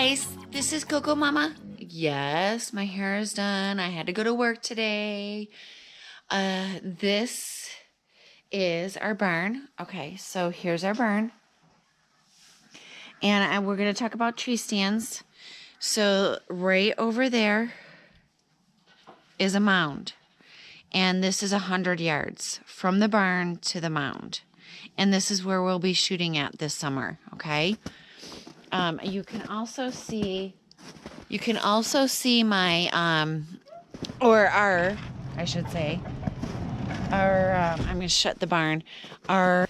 guys, this is Coco Mama. Yes, my hair is done. I had to go to work today. This is our barn. Okay, so here's our barn. And we're going to talk about tree stands. So right over there is a mound. And this is 100 yards from the barn to the mound. And this is where we'll be shooting at this summer, okay? You can also see my, I should say, I'm going to shut the barn, our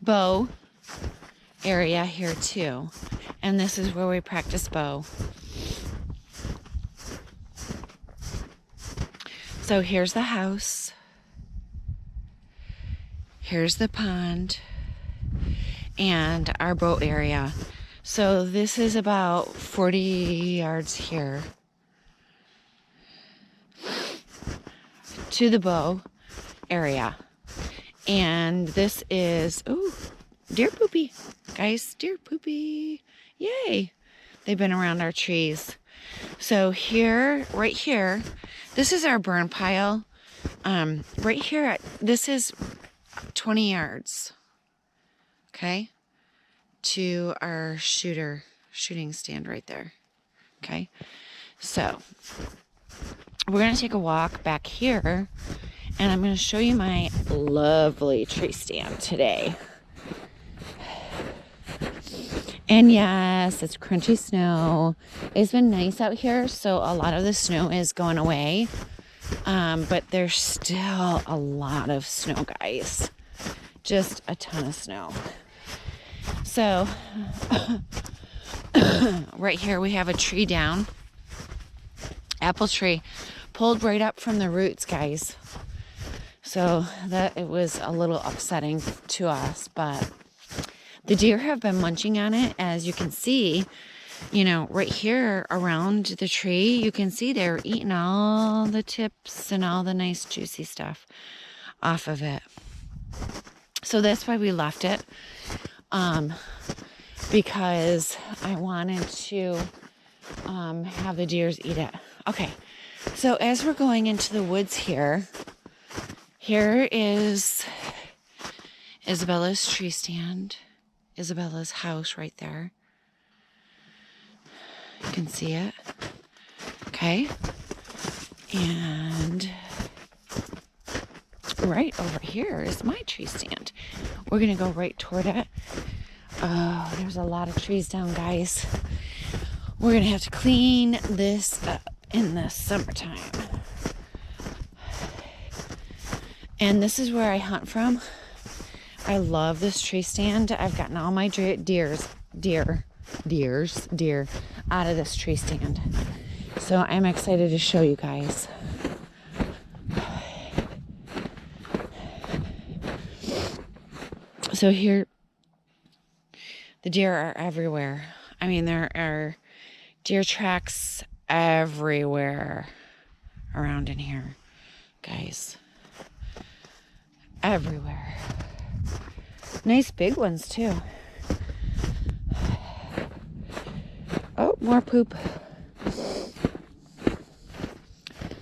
bow area here too. And this is where we practice bow. So here's the house. Here's the pond and our boat area. So this is about 40 yards here to the bow area. And this is, ooh, deer poopy. Guys, deer poopy. Yay. They've been around our trees. So here, right here, this is our burn pile. Right here, this is 20 yards, okay, to our shooting stand right there, okay? So we're going to take a walk back here, and I'm going to show you my lovely tree stand today. And yes, it's crunchy snow. It's been nice out here, so a lot of the snow is going away. But there's still a lot of snow, guys. Just a ton of snow. So, right here we have a tree down. Apple tree. Pulled right up from the roots, guys. So, that it was a little upsetting to us, but the deer have been munching on it, as you can see, you know, right here around the tree. You can see they're eating all the tips and all the nice juicy stuff off of it. So that's why we left it, because I wanted to have the deers eat it. Okay, so as we're going into the woods here is Isabella's tree stand. Isabella's house right there. You can see it. Okay. And right over here is my tree stand. We're going to go right toward it. Oh, there's a lot of trees down, guys. We're going to have to clean this up in the summertime. And this is where I hunt from. I love this tree stand. I've gotten all my deer out of this tree stand. So I'm excited to show you guys. So here, the deer are everywhere. I mean, there are deer tracks everywhere around in here, guys. Everywhere. Nice big ones too. Oh, more poop.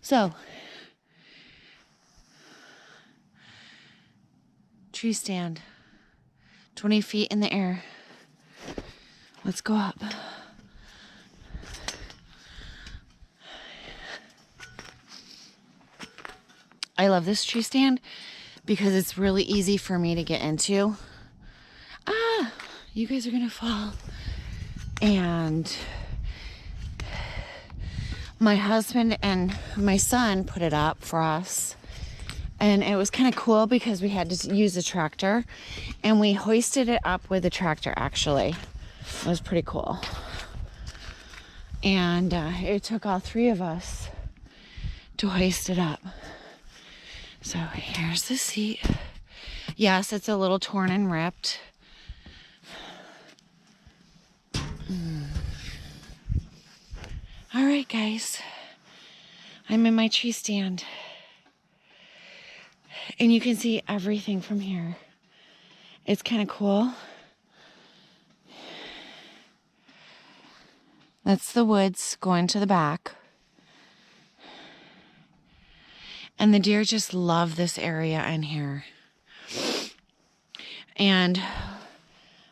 So, tree stand, 20 feet in the air. Let's go up. I love this tree stand because it's really easy for me to get into. You guys are gonna fall. And my husband and my son put it up for us. And it was kind of cool because we had to use a tractor. And we hoisted it up with a tractor, actually. It was pretty cool. And it took all three of us to hoist it up. So here's the seat. Yes, it's a little torn and ripped. All right, guys. I'm in my tree stand. And you can see everything from here. It's kind of cool. That's the woods going to the back. And the deer just love this area in here. And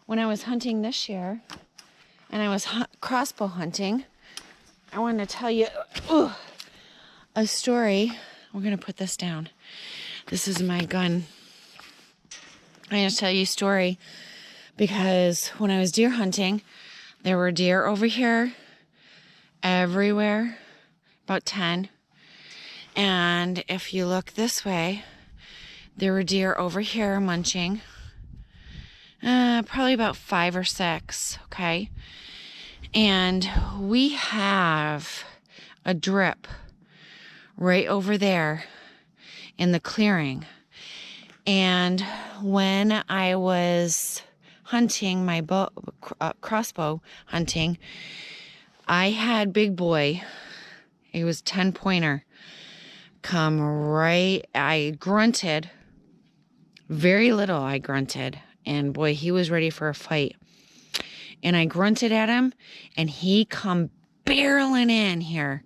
when I was hunting this year, and I was crossbow hunting, I wanted to tell you a story. We're going to put this down. This is my gun. I'm going to tell you a story because when I was deer hunting, there were deer over here, everywhere, about 10. And if you look this way, there were deer over here munching. Probably about 5 or 6, okay? And we have a drip right over there in the clearing. And when I was hunting my crossbow hunting, I had Big Boy, he was 10-pointer, come right, I grunted, very little I grunted, and boy, he was ready for a fight. And I grunted at him, and he come barreling in here,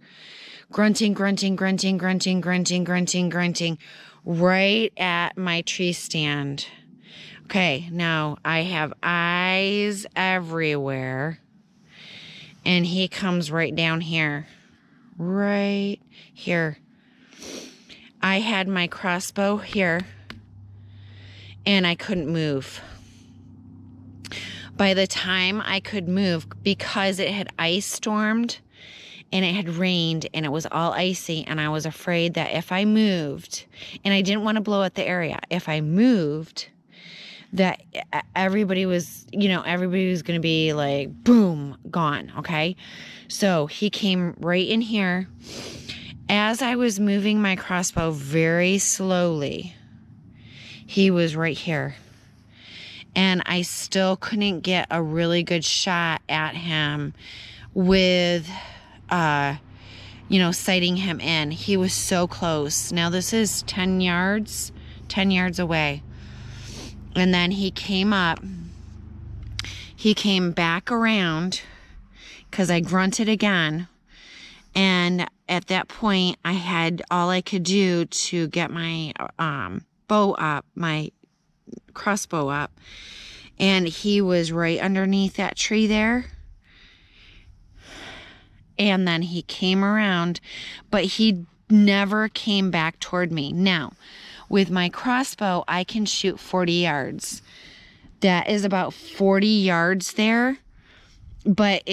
grunting, grunting, grunting, grunting, grunting, grunting, grunting, right at my tree stand. Okay, now I have eyes everywhere, and he comes right down here, right here. I had my crossbow here, and I couldn't move. By the time I could move, because it had ice stormed and it had rained and it was all icy, and I was afraid that if I moved, and I didn't want to blow out the area, if I moved, that everybody was going to be like, boom, gone, okay? So he came right in here. As I was moving my crossbow very slowly, he was right here. And I still couldn't get a really good shot at him with, sighting him in. He was so close. Now this is 10 yards away. And then he came up. He came back around because I grunted again. And at that point, I had all I could do to get my bow up, my crossbow up, and he was right underneath that tree there. And then he came around, but he never came back toward me. Now, with my crossbow, I can shoot 40 yards. That is about 40 yards there, but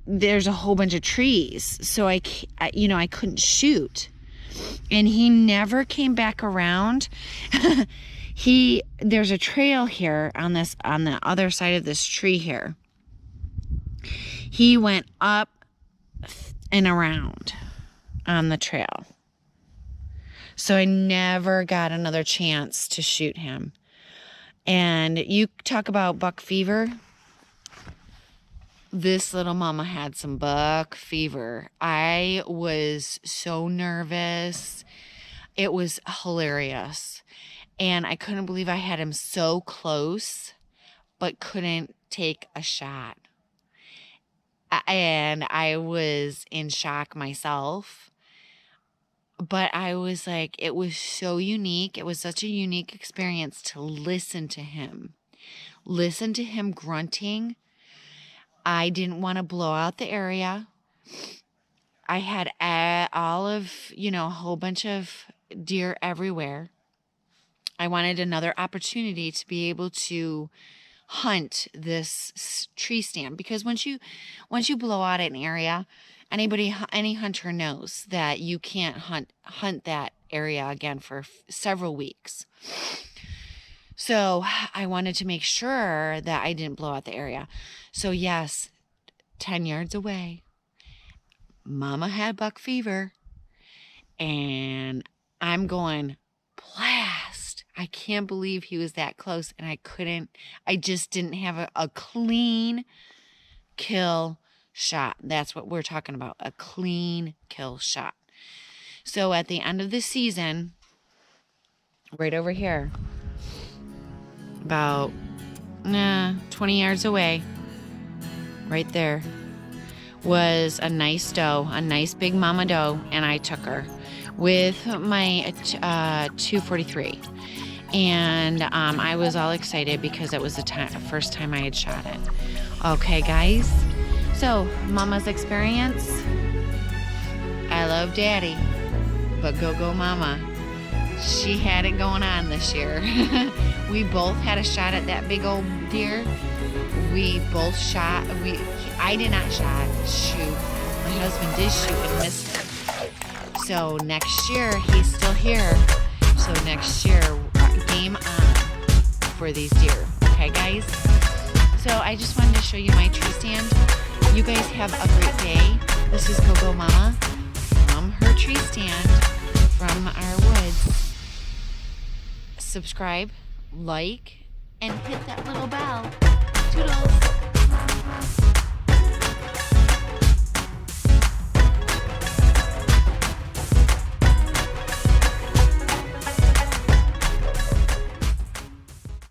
there's a whole bunch of trees, so I couldn't shoot. And he never came back around. There's a trail here on the other side of this tree here. He went up and around on the trail. So I never got another chance to shoot him. And you talk about buck fever. This little mama had some buck fever. I was so nervous. It was hilarious. And I couldn't believe I had him so close, but couldn't take a shot. And I was in shock myself. But I was like, it was so unique. It was such a unique experience to listen to him. Listen to him grunting. I didn't want to blow out the area. I had a whole bunch of deer everywhere. I wanted another opportunity to be able to hunt this tree stand, because once you blow out an area, any hunter knows that you can't hunt that area again for several weeks. So I wanted to make sure that I didn't blow out the area. So yes, 10 yards away, Mama had buck fever, and I'm going blast. I can't believe he was that close, and I just didn't have a clean kill shot. That's what we're talking about, a clean kill shot. So at the end of the season, right over here, about 20 yards away, right there, was a nice doe, a nice big mama doe, and I took her with my 243. And I was all excited because it was the first time I had shot it. Okay, guys, so Momma's Experience. I love Daddy, but go Mama. She had it going on this year. We both had a shot at that big old deer. We both shot. I did not shoot. My husband did shoot and missed it. So next year, he's still here. So next year, game on for these deer. Okay, guys? So I just wanted to show you my tree stand. You guys have a great day. This is Go Mama from her tree stand from our woods. Subscribe, like, and hit that little bell. Toodles.